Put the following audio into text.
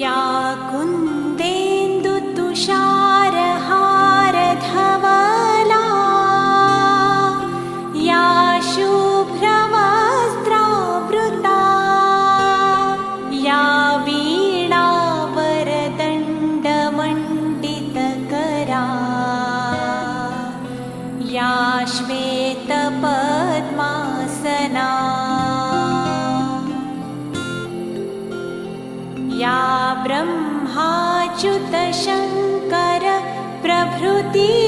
या कुन्देन्दुतुषारहारधवला या शुभ्रवस्त्रावृता या वीणावरदण्डमण्डितकरा या श्वेतपद्मासना या ब्रह्माच्युतशङ्कर प्रभृति